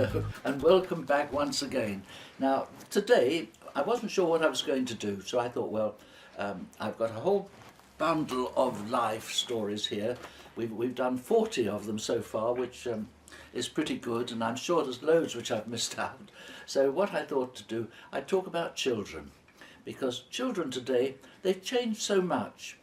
Hello and welcome back once again. Now today I wasn't sure what I was going to do, so I thought, well, I've got a whole bundle of life stories here. We've done 40 of them so far, which is pretty good, and I'm sure there's loads which I've missed out. So what I thought to do, I'd talk about children, because children today, they've changed so much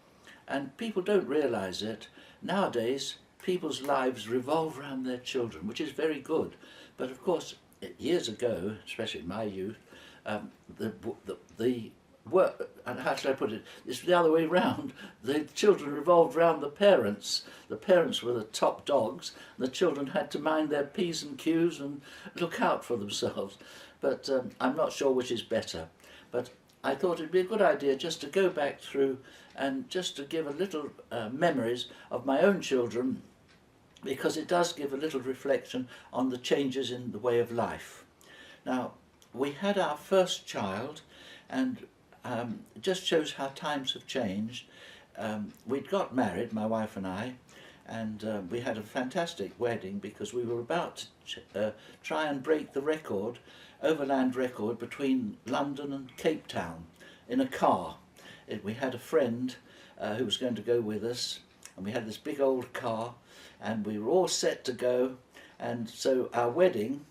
and people don't realise it. Nowadays people's lives revolve around their children, which is very good. But of course, years ago, especially in my youth, the work, and how should I put it, it's the other way round. The children revolved around the parents. The parents were the top dogs, and the children had to mind their P's and Q's and look out for themselves. But I'm not sure which is better. But I thought it'd be a good idea just to go back through and just to give a little memories of my own children, because it does give a little reflection on the changes in the way of life. Now, we had our first child, and it just shows how times have changed. We'd got married, my wife and I, and we had a fantastic wedding because we were about to try and break the record, overland record between London and Cape Town in a car. We had a friend who was going to go with us, and we had this big old car, and we were all set to go. And so our wedding,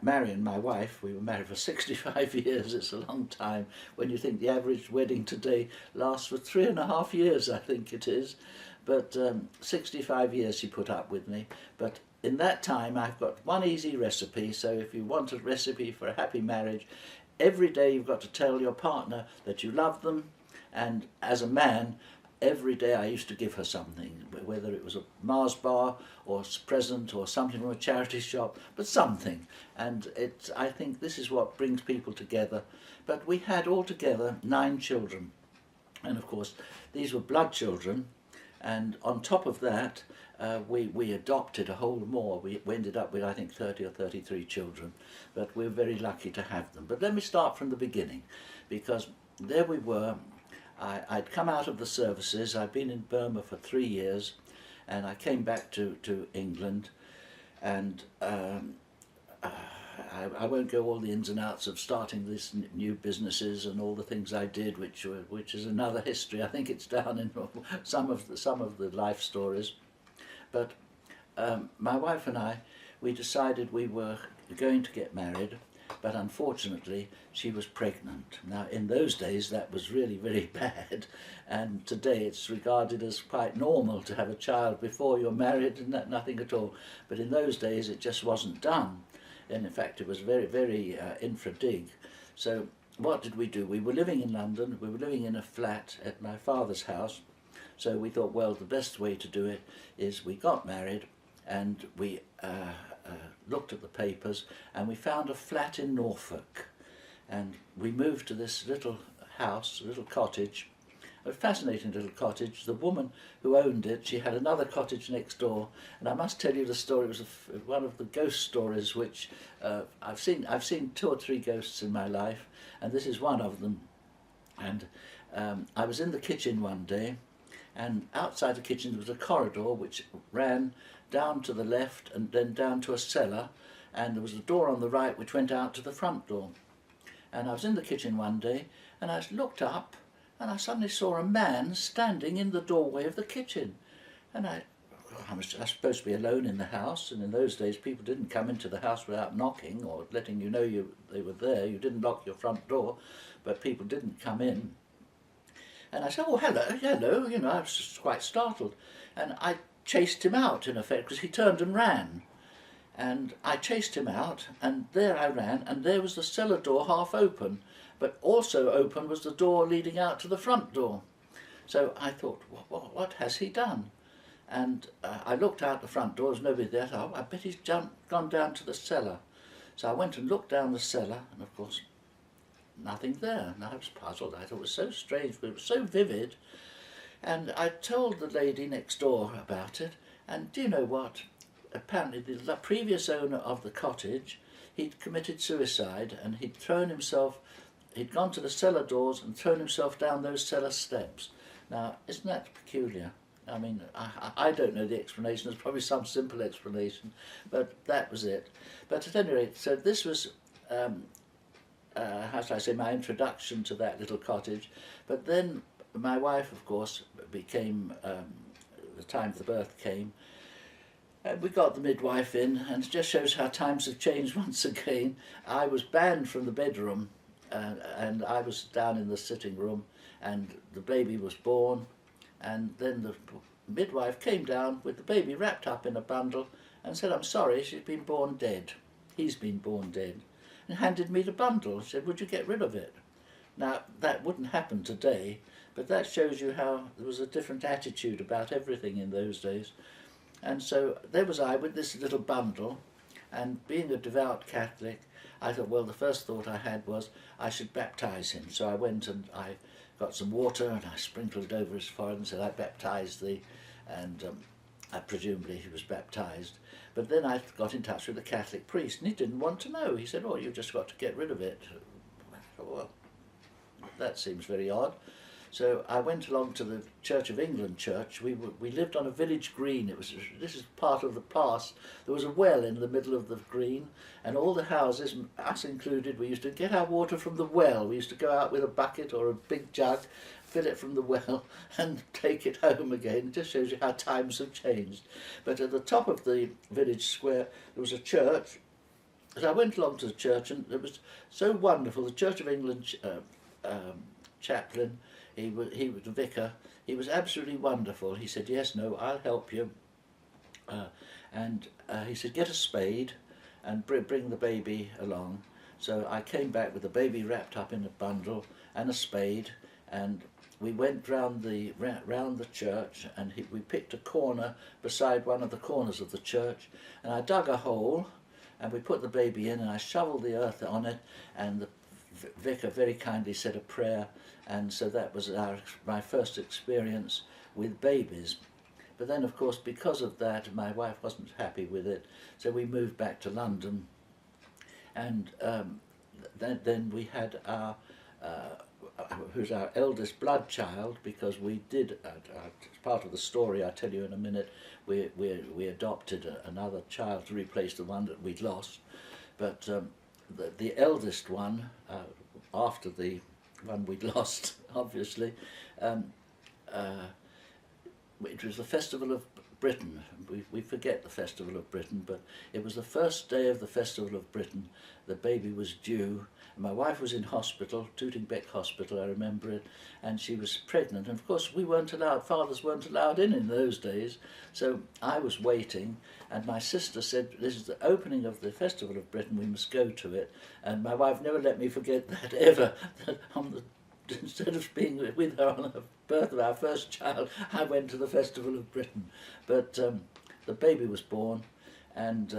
Marion, my wife, we were married for 65 years. It's a long time when you think the average wedding today lasts for 3.5 years, I think it is. But 65 years she put up with me. But in that time I've got one easy recipe. So if you want a recipe for a happy marriage, every day you've got to tell your partner that you love them. And as a man, every day I used to give her something, whether it was a Mars bar or a present or something from a charity shop, but something. And I think this is what brings people together. But we had altogether 9 children. And of course, these were blood children. And on top of that, we adopted a whole more. We ended up with, I think, 30 or 33 children. But we're very lucky to have them. But let me start from the beginning, because there we were. I'd come out of the services. I'd been in Burma for 3 years, and I came back to England, and I won't go all the ins and outs of starting these new businesses and all the things I did, which is another history. I think it's down in some of the life stories. But my wife and I, we decided we were going to get married. But unfortunately she was pregnant. Now in those days that was really very bad, and today it's regarded as quite normal to have a child before you're married and nothing at all. But in those days it just wasn't done, and in fact it was very, very infra dig. So what did we do? We were living in London, we were living in a flat at my father's house, so we thought, well, the best way to do it is we got married, and we looked at the papers, and we found a flat in Norfolk, and we moved to this little house, a little cottage, a fascinating little cottage. The woman who owned it, she had another cottage next door, and I must tell you the story. It was one of the ghost stories which I've seen 2 or 3 ghosts in my life, and this is one of them. And I was in the kitchen one day, and outside the kitchen there was a corridor which ran down to the left and then down to a cellar, and there was a door on the right which went out to the front door. And I was in the kitchen one day, and I looked up, and I suddenly saw a man standing in the doorway of the kitchen. And I was supposed to be alone in the house, and in those days people didn't come into the house without knocking or letting you know they were there. You didn't lock your front door, but people didn't come in. And I said, oh, hello, hello, you know, I was just quite startled. And I chased him out, in effect, because he turned and ran. And I chased him out, and there I ran, and there was the cellar door half open, but also open was the door leading out to the front door. So I thought, what has he done? And I looked out the front door, there was nobody there. Oh, I bet he's gone down to the cellar. So I went and looked down the cellar, and of course, nothing there. And I was puzzled. I thought it was so strange, but it was so vivid. And I told the lady next door about it, and do you know what? Apparently the previous owner of the cottage, he'd committed suicide, and he'd gone to the cellar doors and thrown himself down those cellar steps. Now, isn't that peculiar? I mean, I don't know the explanation. There's probably some simple explanation, but that was it. But at any rate, so this was, how shall I say, my introduction to that little cottage. But then my wife, of course, became, the time of the birth came, and we got the midwife in, and it just shows how times have changed once again. I was banned from the bedroom, and I was down in the sitting room, and the baby was born, and then the midwife came down with the baby wrapped up in a bundle and said, "I'm sorry, she's been born dead. He's been born dead," and handed me the bundle and said, "Would you get rid of it?" Now, that wouldn't happen today, but that shows you how there was a different attitude about everything in those days. And so there was I with this little bundle, and being a devout Catholic, I thought, well, the first thought I had was I should baptise him. So I went and I got some water and I sprinkled it over his forehead and said, "I baptise thee," and presumably he was baptised. But then I got in touch with the Catholic priest, and he didn't want to know. He said, "Oh, you've just got to get rid of it." I thought, well, that seems very odd. So I went along to the Church of England church. We lived on a village green. This is part of the past. There was a well in the middle of the green, and all the houses, us included, we used to get our water from the well. We used to go out with a bucket or a big jug, fill it from the well, and take it home again. It just shows you how times have changed. But at the top of the village square, there was a church. As I went along to the church, and it was so wonderful. The Church of England chaplain, he was the vicar. He was absolutely wonderful. He said, "Yes, no, I'll help you." And he said, "Get a spade and bring the baby along." So I came back with the baby wrapped up in a bundle and a spade, and we went round the church, and we picked a corner beside one of the corners of the church, and I dug a hole, and we put the baby in, and I shoveled the earth on it, and the vicar very kindly said a prayer. And so that was my first experience with babies. But then, of course, because of that, my wife wasn't happy with it, so we moved back to London. And then we had our, who's our eldest blood child, because we did, as part of the story I'll tell you in a minute, we adopted another child to replace the one that we'd lost. But the eldest one, after the one we'd lost, obviously, it was the Festival of Britain. We forget the Festival of Britain, but it was the first day of the Festival of Britain. The baby was due. My wife was in hospital, Tooting-Bec Hospital, I remember it, and she was pregnant. And of course we weren't allowed, fathers weren't allowed in those days, so I was waiting, and my sister said, "This is the opening of the Festival of Britain, we must go to it." And my wife never let me forget that ever. Instead of being with her on the birth of our first child, I went to the Festival of Britain. But the baby was born, and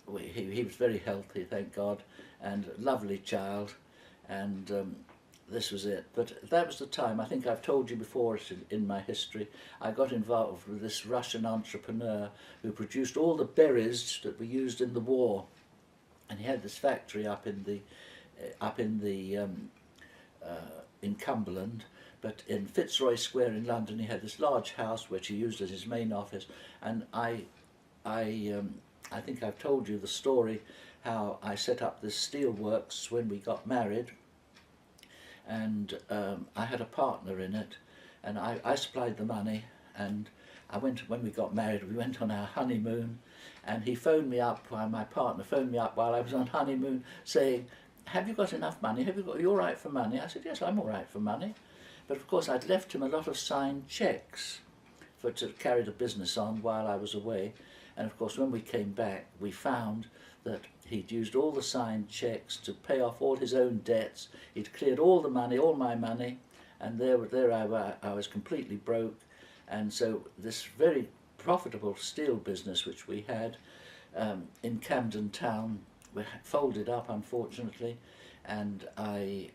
he was very healthy, thank God, and a lovely child, and this was it. But that was the time, I think I've told you before in my history, I got involved with this Russian entrepreneur who produced all the berries that were used in the war, and he had this factory up in Cumberland, but in Fitzroy Square in London he had this large house which he used as his main office. And I think I've told you the story how I set up this steelworks when we got married, and I had a partner in it, and I supplied the money, and when we got married, we went on our honeymoon, and he phoned me up, my partner phoned me up while I was on honeymoon, saying, "Have you got enough money? Are you all right for money?" I said, "Yes, I'm all right for money." But of course I'd left him a lot of signed cheques to carry the business on while I was away. And of course when we came back, we found that he'd used all the signed cheques to pay off all his own debts. He'd cleared all the money, all my money, and there I was completely broke. And so this very profitable steel business which we had in Camden Town, we folded up, unfortunately, and I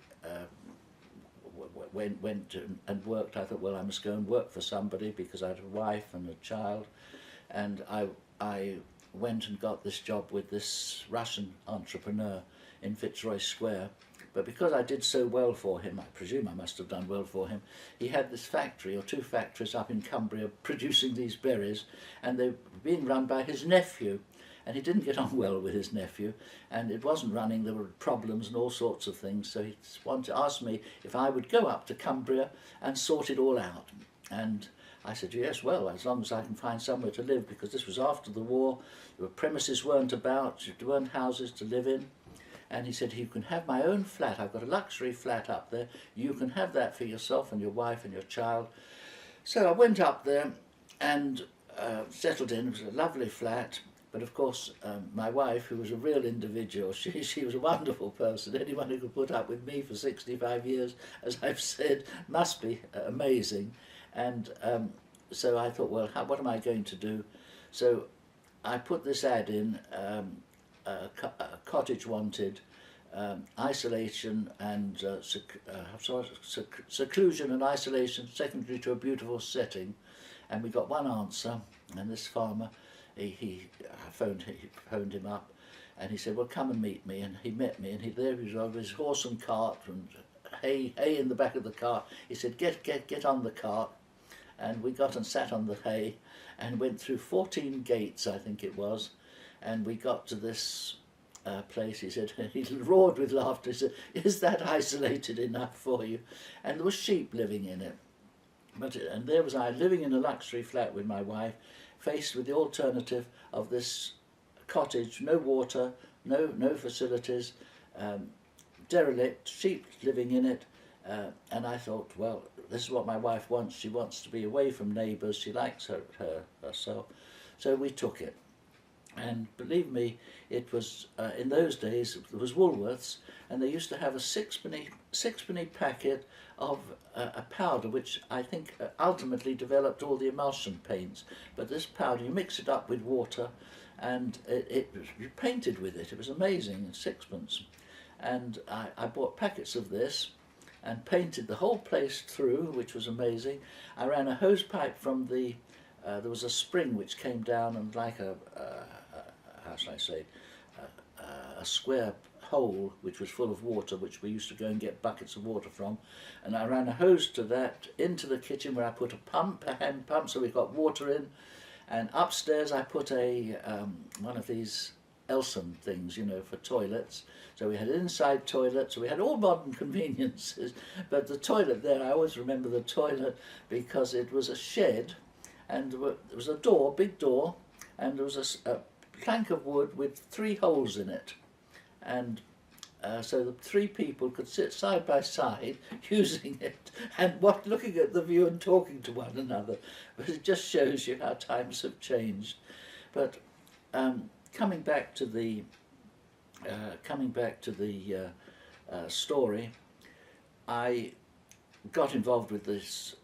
went and worked. I thought, well, I must go and work for somebody because I had a wife and a child, and I went and got this job with this Russian entrepreneur in Fitzroy Square. But because I did so well for him, I presume I must have done well for him, he had this factory, or two factories up in Cumbria, producing these berries, and they were being run by his nephew. And he didn't get on well with his nephew, and it wasn't running, there were problems and all sorts of things, so he wanted to ask me if I would go up to Cumbria and sort it all out. And I said, yes, well, as long as I can find somewhere to live, because this was after the war, the premises weren't about, there weren't houses to live in. And he said, you can have my own flat, I've got a luxury flat up there, you can have that for yourself and your wife and your child. So I went up there and settled in. It was a lovely flat. But of course, my wife, who was a real individual, she was a wonderful person. Anyone who could put up with me for 65 years, as I've said, must be amazing. And so I thought, well, what am I going to do? So I put this ad in, a cottage wanted, isolation and seclusion and isolation secondary to a beautiful setting. And we got one answer, and this farmer, he phoned him up, and he said, well, come and meet me. And he met me, and there he was on his horse and cart, and hay in the back of the cart. He said, get on the cart. And we got and sat on the hay and went through 14 gates, I think it was, and we got to this place. He said, he roared with laughter. He said, is that isolated enough for you? And there were sheep living in it. And there was I living in a luxury flat with my wife, faced with the alternative of this cottage, no water, no facilities, derelict, sheep living in it, and I thought, well, this is what my wife wants. She wants to be away from neighbours. She likes herself. So we took it. And believe me, it was, in those days, there was Woolworths, and they used to have a sixpenny packet of a powder which I think ultimately developed all the emulsion paints. But this powder, you mix it up with water, and you painted with it. It was amazing, sixpence. And I bought packets of this and painted the whole place through, which was amazing. I ran a hose pipe from the, there was a spring which came down, and like how shall I say, a square hole which was full of water, which we used to go and get buckets of water from, and I ran a hose to that into the kitchen, where I put a hand pump, so we got water in, and upstairs I put a one of these Elson things, you know, for toilets. So we had an inside toilet, so we had all modern conveniences, but the toilet there, I always remember the toilet because it was a shed, and there was a door, big door, and there was a plank of wood with 3 holes in it, and so the 3 people could sit side by side using it and looking at the view and talking to one another. But it just shows you how times have changed. But coming back to the story, I got involved with this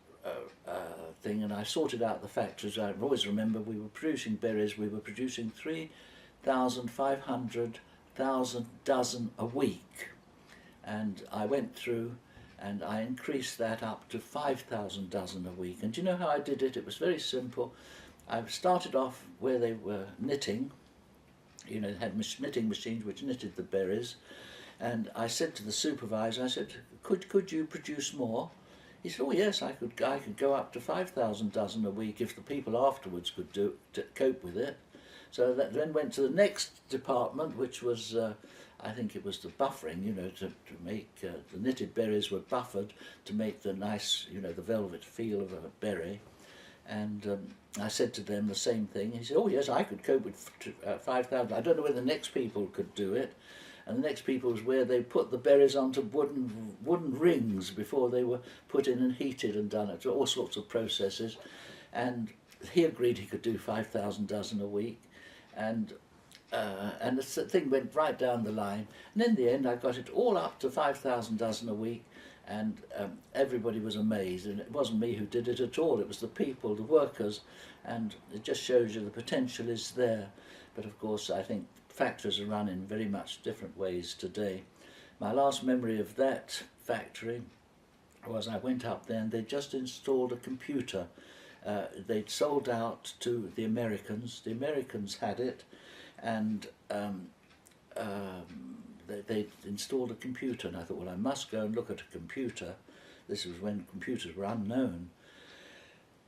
thing, and I sorted out the factories. I always remember we were producing berries. We were producing 3,500 dozen a week, and I went through and I increased that up to 5,000 dozen a week. And do you know how I did it? It was very simple. I started off where they were knitting. You know, they had knitting machines which knitted the berries, and I said to the supervisor, I said, could you produce more? He said, oh yes, I could go up to 5,000 dozen a week if the people afterwards could cope with it. So that then went to the next department, which was, I think it was the buffering, you know, to make, the knitted berries were buffered to make the nice, you know, the velvet feel of a berry. And I said to them the same thing. He said, oh yes, I could cope with 5,000. I don't know whether the next people could do it. And the next people was where they put the berries onto wooden rings before they were put in and heated and done it. So all sorts of processes. And he agreed he could do 5,000 dozen a week. And the thing went right down the line. And in the end, I got it all up to 5,000 dozen a week. And everybody was amazed. And it wasn't me who did it at all. It was the people, the workers. And it just shows you the potential is there. But of course, I think factories are run in very much different ways today. My last memory of that factory was I went up there and they just installed a computer. They'd sold out to the Americans. The Americans had it, and they installed a computer, and I thought, well, I must go and look at a computer. This was when computers were unknown.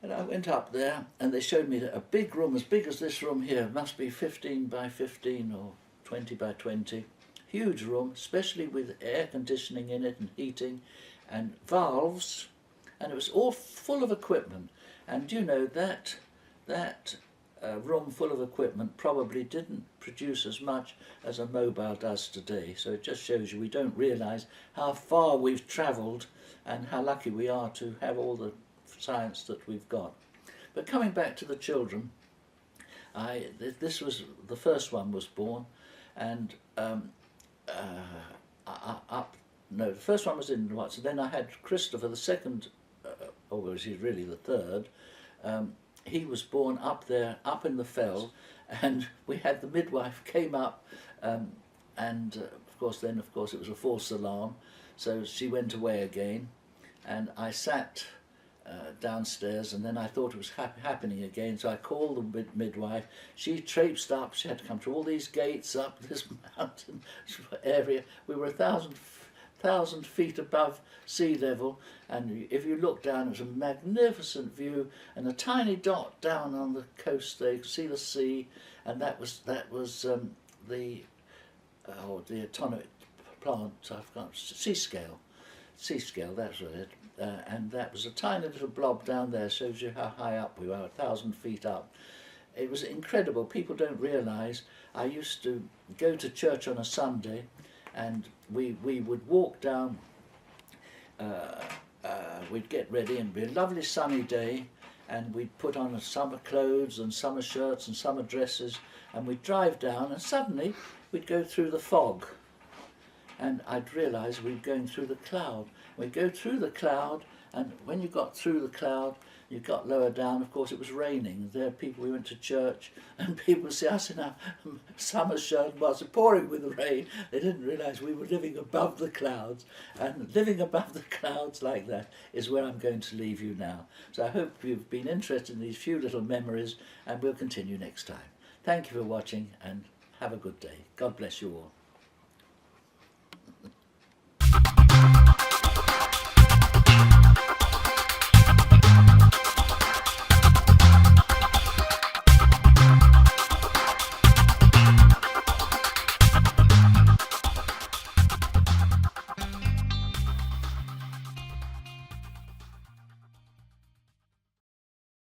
And I went up there, and they showed me a big room, as big as this room here, must be 15 by 15 or 20 by 20. Huge room, especially with air conditioning in it and heating and valves, and it was all full of equipment. And you know, that room full of equipment probably didn't produce as much as a mobile does today. So it just shows you we don't realise how far we've travelled and how lucky we are to have all the science that we've got. But coming back to the children, this was the first one was born, and the first one was in Watson. Then I had Christopher, the second, or was he really the third? He was born up there, up in the fell, and we had the midwife came up, and of course it was a false alarm, so she went away again, and I sat downstairs, and then I thought it was happening again, so I called the midwife. She traipsed up. She had to come through all these gates up this mountain area. We were 1,000 feet above sea level, and if you look down, it was a magnificent view, and a tiny dot down on the coast there. You could see the sea, and that was the atomic plant. I've forgotten, sea scale, that's it. And that was a tiny little blob down there. Shows you how high up we were, 1,000 feet up. It was incredible. People don't realise. I used to go to church on a Sunday, and we would walk down. We'd get ready, and it'd be a lovely sunny day, and we'd put on summer clothes and summer shirts and summer dresses, and we'd drive down, and suddenly we'd go through the fog, and I'd realise we were going through the cloud. We'd go through the cloud, and when you got through the cloud, you got lower down, of course it was raining. There we went to church, and people would see us in our summer shirt whilst it pouring with the rain. They didn't realise we were living above the clouds, and living above the clouds like that is where I'm going to leave you now. So I hope you've been interested in these few little memories, and we'll continue next time. Thank you for watching, and have a good day. God bless you all.